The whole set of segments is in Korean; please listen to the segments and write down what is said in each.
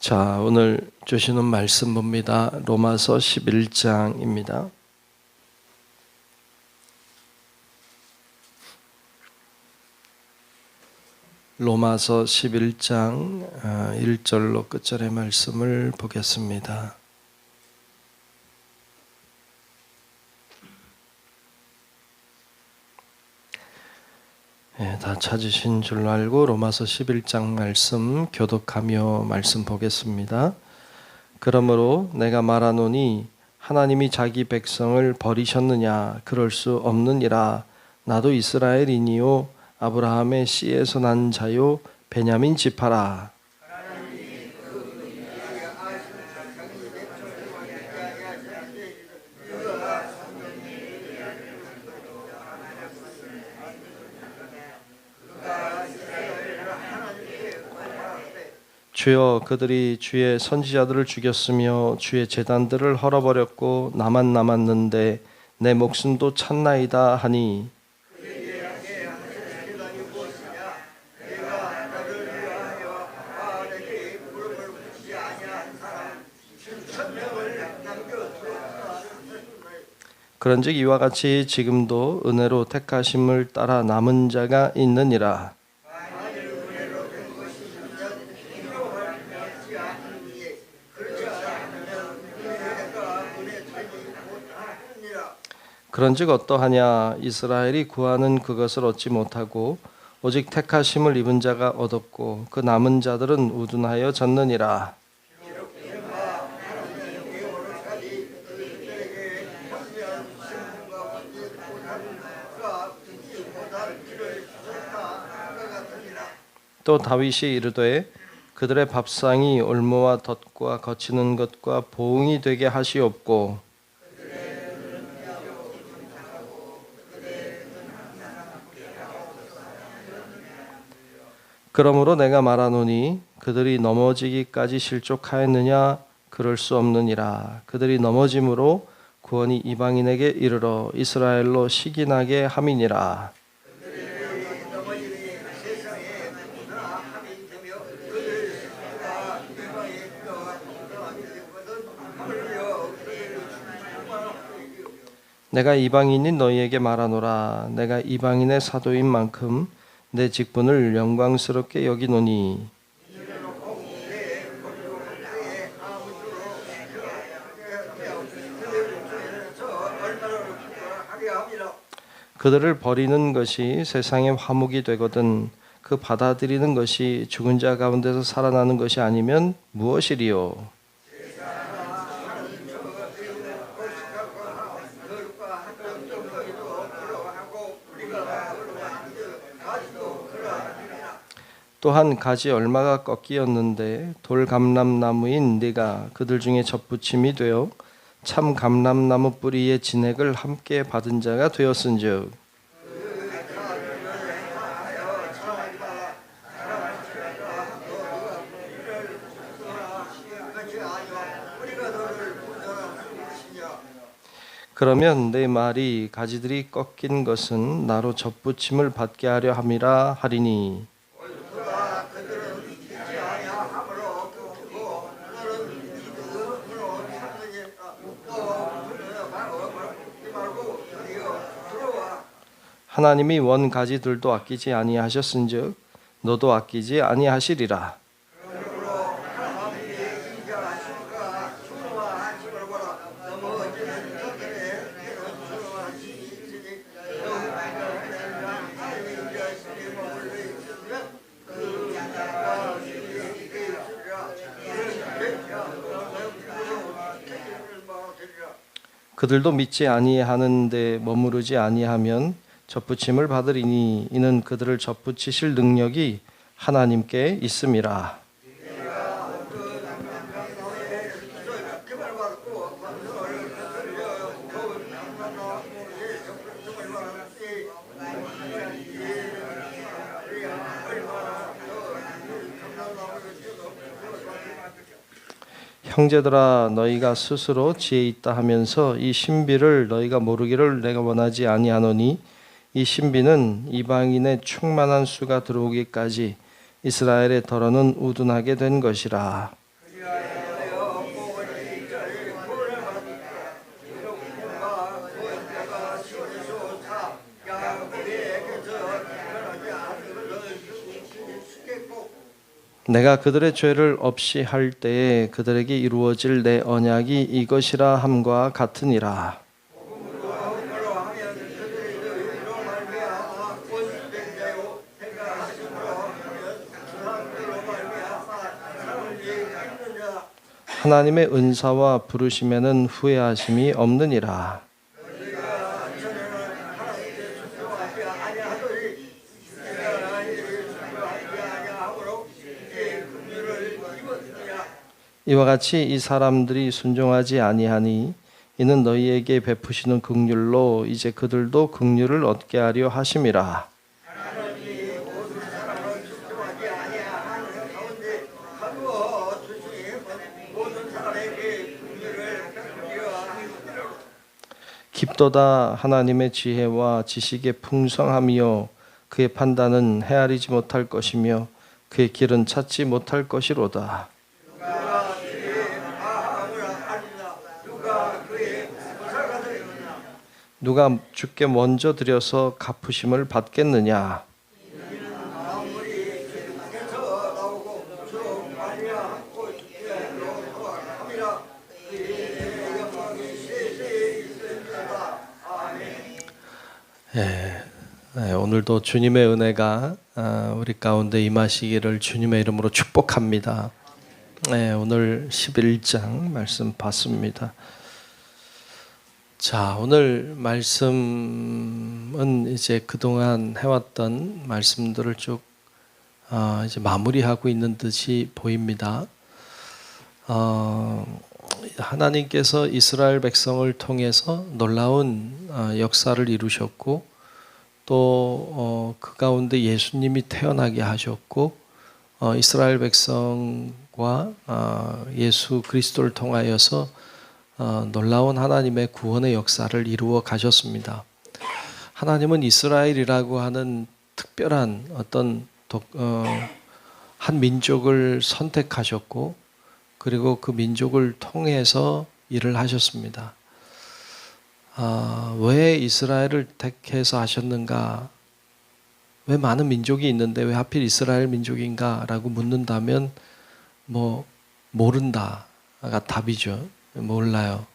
자, 오늘 주시는 말씀 봅니다. 로마서 11장입니다. 로마서 11장 1절로 끝절의 말씀을 보겠습니다. 다 찾으신 줄 알고 로마서 11장 말씀 교독하며 말씀 보겠습니다. 그러므로 내가 말하노니 하나님이 자기 백성을 버리셨느냐? 그럴 수 없느니라. 나도 이스라엘이니요 아브라함의 씨에서 난 자요 베냐민 지파라. 주여, 그들이 주의 선지자들을 죽였으며 주의 제단들을 헐어버렸고 나만 남았는데 내 목숨도 찼나이다 하니, 그런즉 이와 같이 지금도 은혜로 택하심을 따라 남은 자가 있느니라. 그런즉 어떠하냐? 이스라엘이 구하는 그것을 얻지 못하고 오직 택하심을 입은 자가 얻었고 그 남은 자들은 우둔하여 졌느니라. 또 다윗이 이르되 그들의 밥상이 올무와 덫과 거치는 것과 보응이 되게 하시옵고 그러므로 내가 말하노니 그들이 넘어지기까지 실족하였느냐? 그럴 수 없느니라. 그들이 넘어짐으로 구원이 이방인에게 이르러 이스라엘로 시기나게 함이니라. 내가 이방인인 너희에게 말하노라. 내가 이방인의 사도인 만큼 내 직분을 영광스럽게 여기노니 그들을 버리는 것이 세상의 화목이 되거든 그 받아들이는 것이 죽은 자 가운데서 살아나는 것이 아니면 무엇이리요? 또한 가지 얼마가 꺾이었는데 돌감람나무인 네가 그들 중에 접붙임이 되어 참 감람나무 뿌리의 진액을 함께 받은 자가 되었은즉 그러면 내 말이 가지들이 꺾인 것은 나로 접붙임을 받게 하려 함이라 하리니 하나님이 원 가지들도 아끼지 아니하셨은즉 너도 아끼지 아니하시리라. 그들도 믿지 아니하는데 머무르지 아니하면 접붙임을 받으리니 이는 그들을 접붙이실 능력이 하나님께 있음이라. 형제들아, 너희가 스스로 지혜 있다 하면서 이 신비를 너희가 모르기를 내가 원하지 아니하노니 이 신비는 이방인의 충만한 수가 들어오기까지 이스라엘의 덜어는 우둔하게 된 것이라. 내가 그들의 죄를 없이 할 때에 그들에게 이루어질 내 언약이 이것이라 함과 같으니라. 하나님의 은사와 부르심에는 후회하심이 없느니라. 이와 같이 이 사람들이 순종하지 아니하니 이는 너희에게 베푸시는 긍휼로 이제 그들도 긍휼을 얻게 하려 하심이라. 깊도다 하나님의 지혜와 지식의 풍성함이요 그의 판단은 헤아리지 못할 것이며 그의 길은 찾지 못할 것이로다. 누가 주께 먼저 드려서 갚으심을 받겠느냐? 오늘도 주님의 은혜가 우리 가운데 임하시기를 주님의 이름으로 축복합니다. 오늘 11장 말씀 봤습니다. 자, 오늘 말씀은 이제 그동안 해왔던 말씀들을 쭉 이제 마무리하고 있는 듯이 보입니다. 하나님께서 이스라엘 백성을 통해서 놀라운 역사를 이루셨고 또 그 가운데 예수님이 태어나게 하셨고 이스라엘 백성과 예수 그리스도를 통하여서 놀라운 하나님의 구원의 역사를 이루어 가셨습니다. 하나님은 이스라엘이라고 하는 특별한 어떤 한 민족을 선택하셨고 그리고 그 민족을 통해서 일을 하셨습니다. 왜 이스라엘을 택해서 하셨는가? 왜 많은 민족이 있는데 왜 하필 이스라엘 민족인가? 라고 묻는다면 모른다가 답이죠. 몰라요.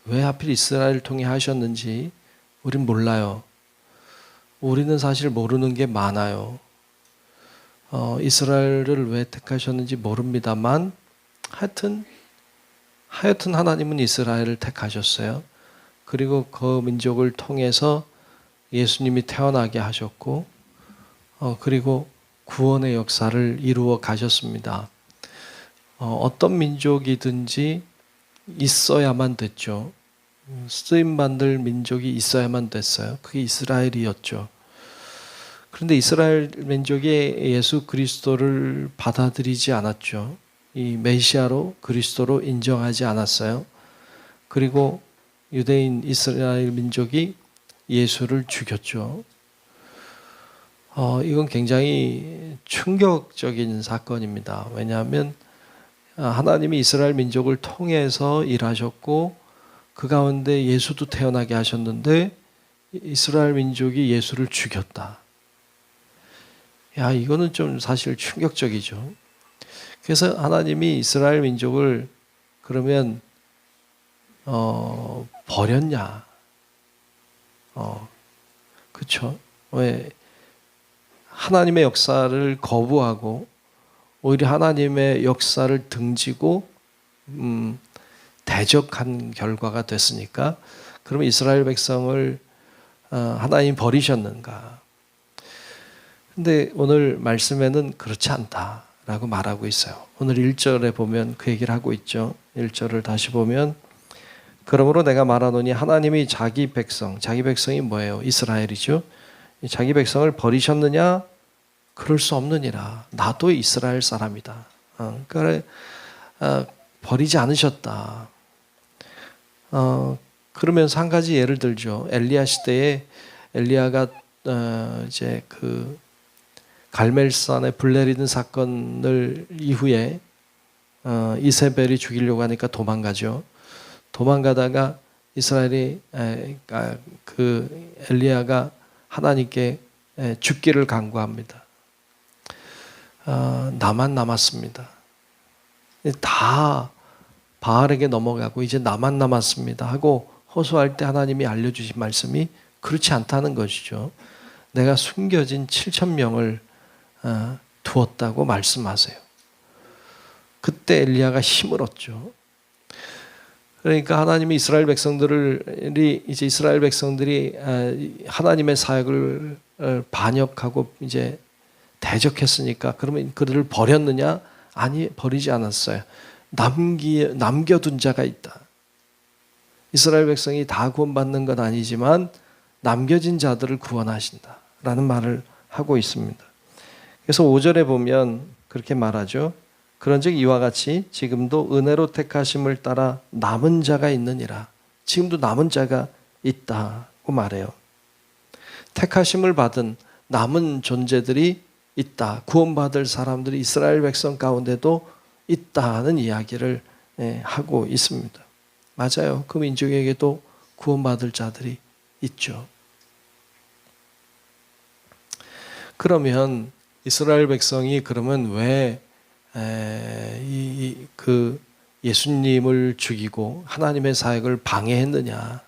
왜 하필 이스라엘을 통해 하셨는지 우린 몰라요. 우리는 사실 모르는 게 많아요. 이스라엘을 왜 택하셨는지 모릅니다만 하여튼 하나님은 이스라엘을 택하셨어요. 그리고 그 민족을 통해서 예수님이 태어나게 하셨고 그리고 구원의 역사를 이루어 가셨습니다. 어떤 민족이든지 있어야만 됐죠. 쓰임받을 민족이 있어야만 됐어요. 그게 이스라엘이었죠. 그런데 이스라엘 민족이 예수 그리스도를 받아들이지 않았죠. 이 메시아로 그리스도로 인정하지 않았어요. 그리고 유대인 이스라엘 민족이 예수를 죽였죠. 이건 굉장히 충격적인 사건입니다. 왜냐하면 하나님이 이스라엘 민족을 통해서 일하셨고 그 가운데 예수도 태어나게 하셨는데 이스라엘 민족이 예수를 죽였다. 이거는 좀 사실 충격적이죠. 그래서 하나님이 이스라엘 민족을 그러면 버렸냐? 그렇죠? 왜 하나님의 역사를 거부하고 오히려 하나님의 역사를 등지고 대적한 결과가 됐으니까 그러면 이스라엘 백성을 하나님 버리셨는가? 근데 오늘 말씀에는 그렇지 않다라고 말하고 있어요. 오늘 1절에 보면 그 얘기를 하고 있죠. 1절을 다시 보면 그러므로 내가 말하노니 하나님이 자기 백성이 뭐예요? 이스라엘이죠. 자기 백성을 버리셨느냐? 그럴 수 없느니라. 나도 이스라엘 사람이다. 버리지 않으셨다. 그러면서 한 가지 예를 들죠. 엘리야 시대에 엘리야가 이제 그 갈멜산에 불 내리는 사건을 이후에 이세벨이 죽이려고 하니까 도망가죠. 도망가다가 이스라엘이 그 엘리야가 하나님께 죽기를 간구합니다. 나만 남았습니다. 다 바알에게 넘어가고 이제 나만 남았습니다 하고 호소할 때 하나님이 알려주신 말씀이 그렇지 않다는 것이죠. 내가 숨겨진 7,000명을 두었다고 말씀하세요. 그때 엘리야가 힘을 얻죠. 그러니까 하나님이 이스라엘 백성들이 하나님의 사역을 반역하고 이제 대적했으니까 그러면 그들을 버렸느냐? 아니, 버리지 않았어요. 남겨둔 자가 있다. 이스라엘 백성이 다 구원받는 건 아니지만 남겨진 자들을 구원하신다라는 말을 하고 있습니다. 그래서 5절에 보면 그렇게 말하죠. 그런즉 이와 같이 지금도 은혜로 택하심을 따라 남은 자가 있느니라. 지금도 남은 자가 있다고 말해요. 택하심을 받은 남은 존재들이 있다. 구원받을 사람들이 이스라엘 백성 가운데도 있다는 이야기를 하고 있습니다. 맞아요. 그 민족에게도 구원받을 자들이 있죠. 그러면 이스라엘 백성이 그러면 왜 그 예수님을 죽이고 하나님의 사역을 방해했느냐?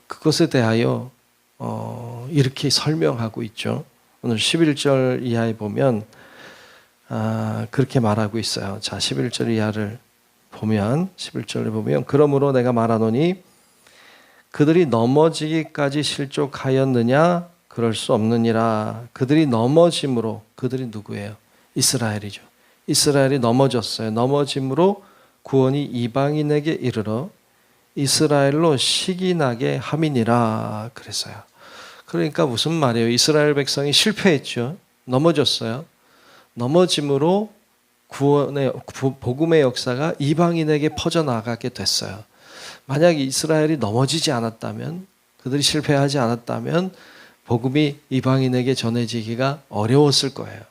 그것에 대하여 이렇게 설명하고 있죠. 오늘 11절 이하에 보면 그렇게 말하고 있어요. 자, 11절 이하를 보면 11절에 보면 그러므로 내가 말하노니 그들이 넘어지기까지 실족하였느냐? 그럴 수 없느니라. 그들이 넘어짐으로, 그들이 누구예요? 이스라엘이죠. 이스라엘이 넘어졌어요. 넘어짐으로 구원이 이방인에게 이르러 이스라엘로 시기나게 함이니라 그랬어요. 그러니까 무슨 말이에요? 이스라엘 백성이 실패했죠. 넘어졌어요. 넘어짐으로 복음의 역사가 이방인에게 퍼져나가게 됐어요. 만약 이스라엘이 넘어지지 않았다면, 그들이 실패하지 않았다면 복음이 이방인에게 전해지기가 어려웠을 거예요.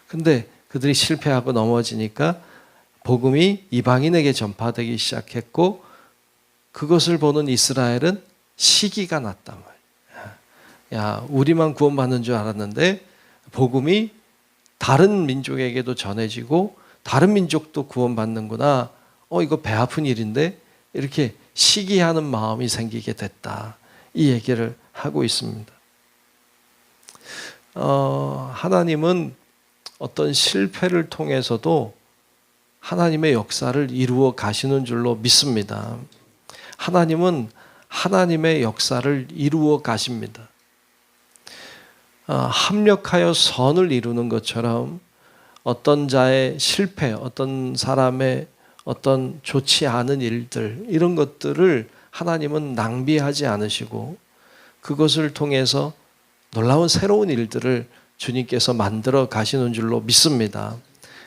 근데 그들이 실패하고 넘어지니까 복음이 이방인에게 전파되기 시작했고 그것을 보는 이스라엘은 시기가 났단 말이야. 야, 우리만 구원받는 줄 알았는데 복음이 다른 민족에게도 전해지고 다른 민족도 구원받는구나. 이거 배 아픈 일인데 이렇게 시기하는 마음이 생기게 됐다. 이 얘기를 하고 있습니다. 하나님은 어떤 실패를 통해서도 하나님의 역사를 이루어 가시는 줄로 믿습니다. 하나님은 하나님의 역사를 이루어 가십니다. 합력하여 선을 이루는 것처럼 어떤 자의 실패, 어떤 사람의 어떤 좋지 않은 일들, 이런 것들을 하나님은 낭비하지 않으시고 그것을 통해서 놀라운 새로운 일들을 주님께서 만들어 가시는 줄로 믿습니다.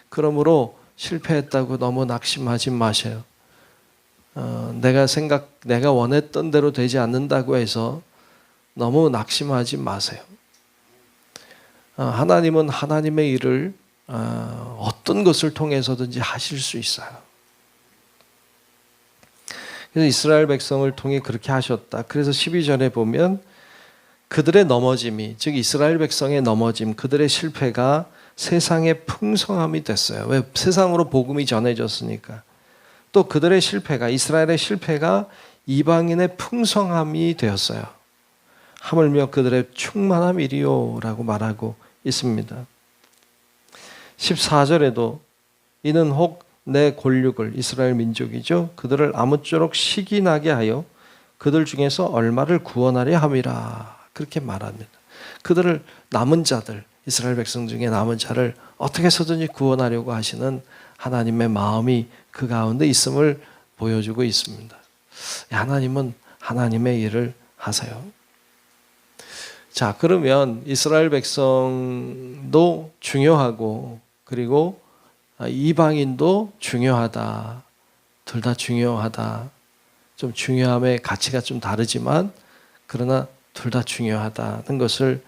그러므로 실패했다고 너무 낙심하지 마세요. 내가 원했던 대로 되지 않는다고 해서 너무 낙심하지 마세요. 하나님은 하나님의 일을 어떤 것을 통해서든지 하실 수 있어요. 그래서 이스라엘 백성을 통해 그렇게 하셨다. 그래서 12절에 보면 그들의 넘어짐이, 즉 이스라엘 백성의 넘어짐, 그들의 실패가 세상의 풍성함이 됐어요. 왜? 세상으로 복음이 전해졌으니까. 또 그들의 실패가, 이스라엘의 실패가 이방인의 풍성함이 되었어요. 하물며 그들의 충만함이리요 라고 말하고 있습니다. 14절에도 이는 혹 내 골육을, 이스라엘 민족이죠, 그들을 아무쪼록 시기나게 하여 그들 중에서 얼마를 구원하려 함이라 그렇게 말합니다. 그들을, 남은 자들, 이스라엘 백성 중에 남은 자를 어떻게 해서든지 구원하려고 하시는 하나님의 마음이 그 가운데 있음을 보여주고 있습니다. 하나님은 하나님의 일을 하세요. 자, 그러면 이스라엘 백성도 중요하고 그리고 이방인도 중요하다. 둘 다 중요하다. 좀 중요함의 가치가 좀 다르지만 그러나 둘 다 중요하다는 것을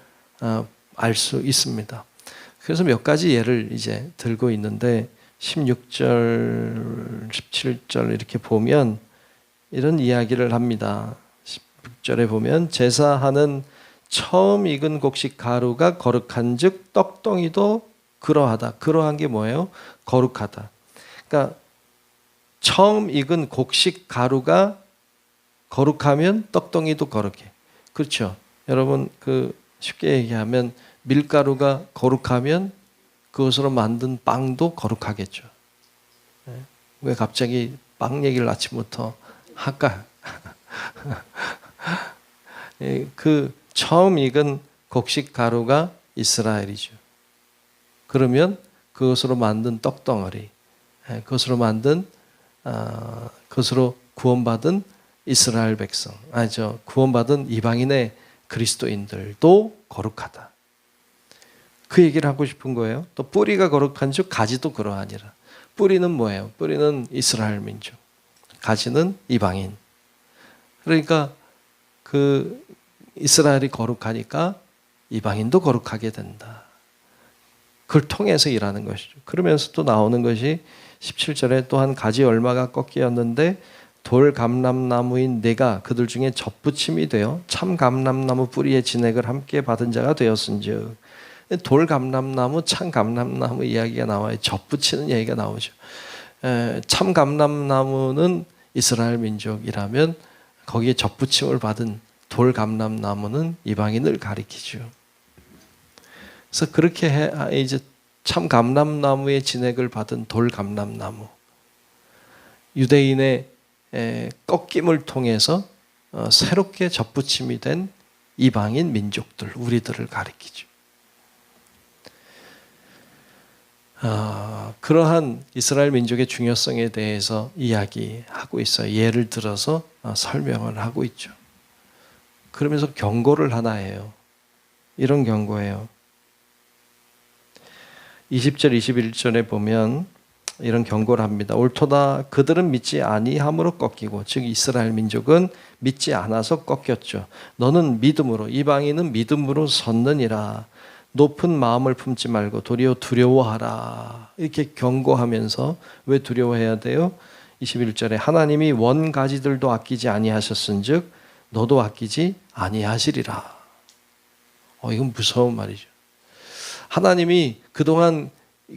알 수 있습니다. 그래서 몇 가지 예를 이제 들고 있는데 16절, 17절 이렇게 보면 이런 이야기를 합니다. 16절에 보면 제사하는 처음 익은 곡식 가루가 거룩한즉 떡덩이도 그러하다. 그러한 게 뭐예요? 거룩하다. 그러니까 처음 익은 곡식 가루가 거룩하면 떡덩이도 거룩해. 그렇죠? 여러분 쉽게 얘기하면 밀가루가 거룩하면 그것으로 만든 빵도 거룩하겠죠. 왜 갑자기 빵 얘기를 아침부터 할까? 처음 익은 곡식 가루가 이스라엘이죠. 그러면 그것으로 만든 떡덩어리, 그것으로 만든 그것으로 구원받은 이스라엘 백성, 구원받은 이방인의 그리스도인들도 거룩하다. 그 얘기를 하고 싶은 거예요. 또 뿌리가 거룩한 즉 가지도 그러하니라. 뿌리는 뭐예요? 뿌리는 이스라엘 민족, 가지는 이방인. 그러니까 이스라엘이 거룩하니까 이방인도 거룩하게 된다. 그걸 통해서 일하는 것이죠. 그러면서 또 나오는 것이 17절에 또한 가지 얼마가 꺾이었는데 돌 감람나무인 내가 그들 중에 접붙임이 되어 참 감람나무 뿌리의 진액을 함께 받은 자가 되었은즉, 돌 감람나무, 참 감람나무 이야기가 나와요. 접붙이는 얘기가 나오죠. 참 감람나무는 이스라엘 민족이라면 거기에 접붙임을 받은 돌 감람나무는 이방인을 가리키죠. 그래서 그렇게 이제 참 감람나무의 진액을 받은 돌 감람나무, 유대인의 꺾임을 통해서 새롭게 접붙임이 된 이방인 민족들, 우리들을 가리키죠. 그러한 이스라엘 민족의 중요성에 대해서 이야기하고 있어요. 예를 들어서 설명을 하고 있죠. 그러면서 경고를 하나 해요. 이런 경고예요. 20절 21절에 보면 이런 경고를 합니다. 옳도다 그들은 믿지 아니함으로 꺾이고, 즉 이스라엘 민족은 믿지 않아서 꺾였죠. 너는 믿음으로, 이방인은 믿음으로 섰느니라. 높은 마음을 품지 말고 도리어 두려워하라. 이렇게 경고하면서 왜 두려워해야 돼요? 21절에 하나님이 원가지들도 아끼지 아니하셨은즉 너도 아끼지 아니하시리라. 이건 무서운 말이죠. 하나님이 그동안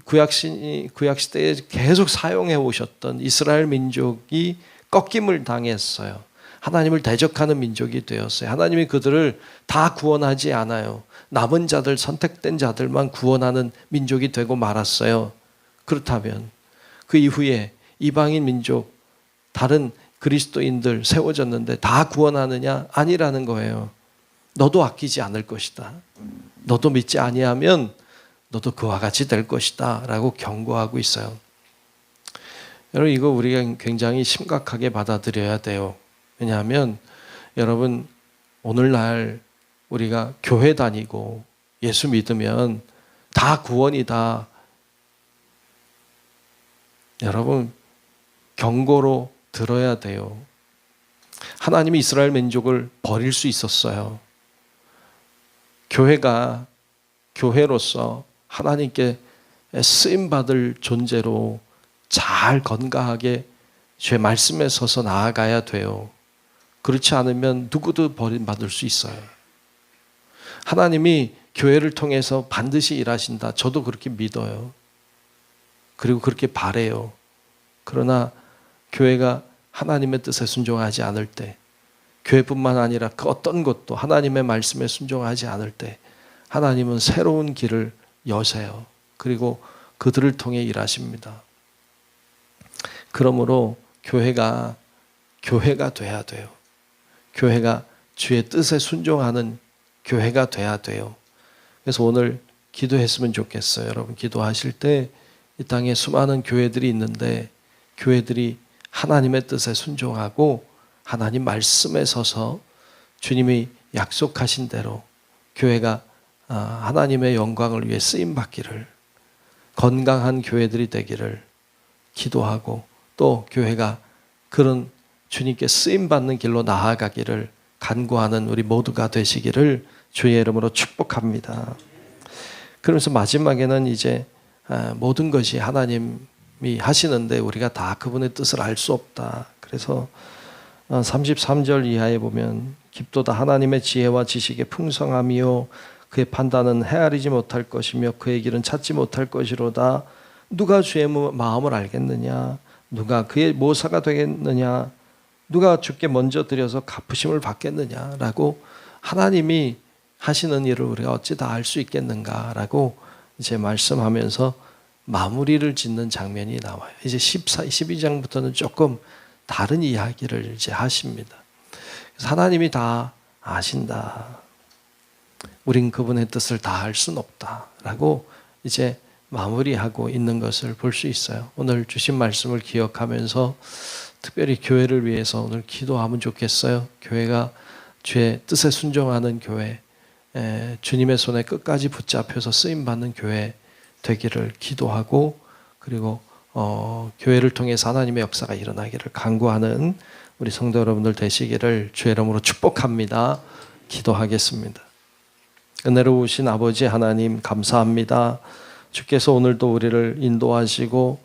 구약시대에 계속 사용해 오셨던 이스라엘 민족이 꺾임을 당했어요. 하나님을 대적하는 민족이 되었어요. 하나님이 그들을 다 구원하지 않아요. 남은 자들, 선택된 자들만 구원하는 민족이 되고 말았어요. 그렇다면 그 이후에 이방인 민족, 다른 그리스도인들 세워졌는데 다 구원하느냐? 아니라는 거예요. 너도 아끼지 않을 것이다. 너도 믿지 아니하면 너도 그와 같이 될 것이다 라고 경고하고 있어요. 여러분, 이거 우리가 굉장히 심각하게 받아들여야 돼요. 왜냐하면 여러분, 오늘날 우리가 교회 다니고 예수 믿으면 다 구원이다. 여러분, 경고로 들어야 돼요. 하나님이 이스라엘 민족을 버릴 수 있었어요. 교회가 교회로서 하나님께 쓰임받을 존재로 잘 건강하게 주의 말씀에 서서 나아가야 돼요. 그렇지 않으면 누구도 버림받을 수 있어요. 하나님이 교회를 통해서 반드시 일하신다. 저도 그렇게 믿어요. 그리고 그렇게 바라요. 그러나 교회가 하나님의 뜻에 순종하지 않을 때, 교회뿐만 아니라 그 어떤 것도 하나님의 말씀에 순종하지 않을 때 하나님은 새로운 길을 여세요. 그리고 그들을 통해 일하십니다. 그러므로 교회가 돼야 돼요. 교회가 주의 뜻에 순종하는 교회가 돼야 돼요. 그래서 오늘 기도했으면 좋겠어요. 여러분, 기도하실 때 이 땅에 수많은 교회들이 있는데 교회들이 하나님의 뜻에 순종하고 하나님 말씀에 서서 주님이 약속하신 대로 교회가 하나님의 영광을 위해 쓰임받기를, 건강한 교회들이 되기를 기도하고, 또 교회가 그런 주님께 쓰임받는 길로 나아가기를 간구하는 우리 모두가 되시기를 주의 이름으로 축복합니다. 그러면서 마지막에는 이제 모든 것이 하나님이 하시는데 우리가 다 그분의 뜻을 알 수 없다. 그래서 33절 이하에 보면 깊도다. 하나님의 지혜와 지식의 풍성함이요 그의 판단은 헤아리지 못할 것이며 그의 길은 찾지 못할 것이로다. 누가 주의 마음을 알겠느냐? 누가 그의 모사가 되겠느냐? 누가 주께 먼저 드려서 갚으심을 받겠느냐라고 하나님이 하시는 일을 우리가 어찌 다 알 수 있겠는가라고 이제 말씀하면서 마무리를 짓는 장면이 나와요. 이제 12장부터는 조금 다른 이야기를 이제 하십니다. 그래서 하나님이 다 아신다. 우린 그분의 뜻을 다 알 수는 없다라고 이제 마무리하고 있는 것을 볼 수 있어요. 오늘 주신 말씀을 기억하면서 특별히 교회를 위해서 오늘 기도하면 좋겠어요. 교회가 주의 뜻에 순종하는 교회, 주님의 손에 끝까지 붙잡혀서 쓰임받는 교회 되기를 기도하고, 그리고 교회를 통해서 하나님의 역사가 일어나기를 간구하는 우리 성도 여러분들 되시기를 주의 이름으로 축복합니다. 기도하겠습니다. 은혜로우신 아버지 하나님 감사합니다. 주께서 오늘도 우리를 인도하시고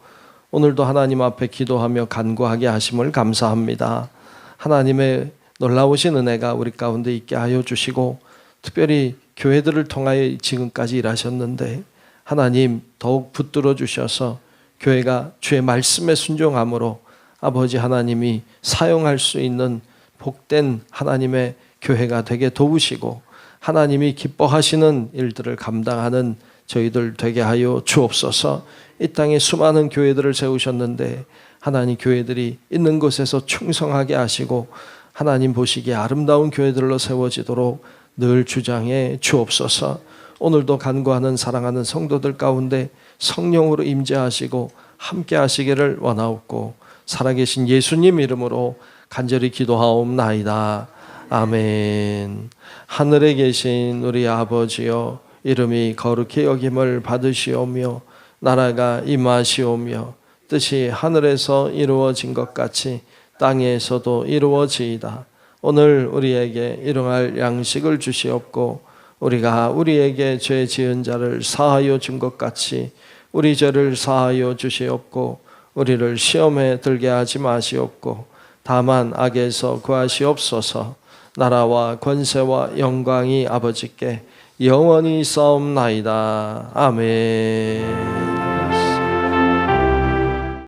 오늘도 하나님 앞에 기도하며 간구하게 하심을 감사합니다. 하나님의 놀라우신 은혜가 우리 가운데 있게 하여 주시고, 특별히 교회들을 통하여 지금까지 일하셨는데 하나님 더욱 붙들어 주셔서 교회가 주의 말씀에 순종함으로 아버지 하나님이 사용할 수 있는 복된 하나님의 교회가 되게 도우시고, 하나님이 기뻐하시는 일들을 감당하는 저희들 되게 하여 주옵소서. 이 땅에 수많은 교회들을 세우셨는데 하나님 교회들이 있는 곳에서 충성하게 하시고 하나님 보시기에 아름다운 교회들로 세워지도록 늘 주장해 주옵소서. 오늘도 간구하는 사랑하는 성도들 가운데 성령으로 임재하시고 함께 하시기를 원하옵고 살아계신 예수님 이름으로 간절히 기도하옵나이다. 아멘. 하늘에 계신 우리 아버지여, 이름이 거룩히 여김을 받으시오며 나라가 임하시오며 뜻이 하늘에서 이루어진 것 같이 땅에서도 이루어지이다. 오늘 우리에게 일용할 양식을 주시옵고 우리가 우리에게 죄 지은 자를 사하여 준 것 같이 우리 죄를 사하여 주시옵고 우리를 시험에 들게 하지 마시옵고 다만 악에서 구하시옵소서. 나라와 권세와 영광이 아버지께 영원히 싸움나이다. 아멘.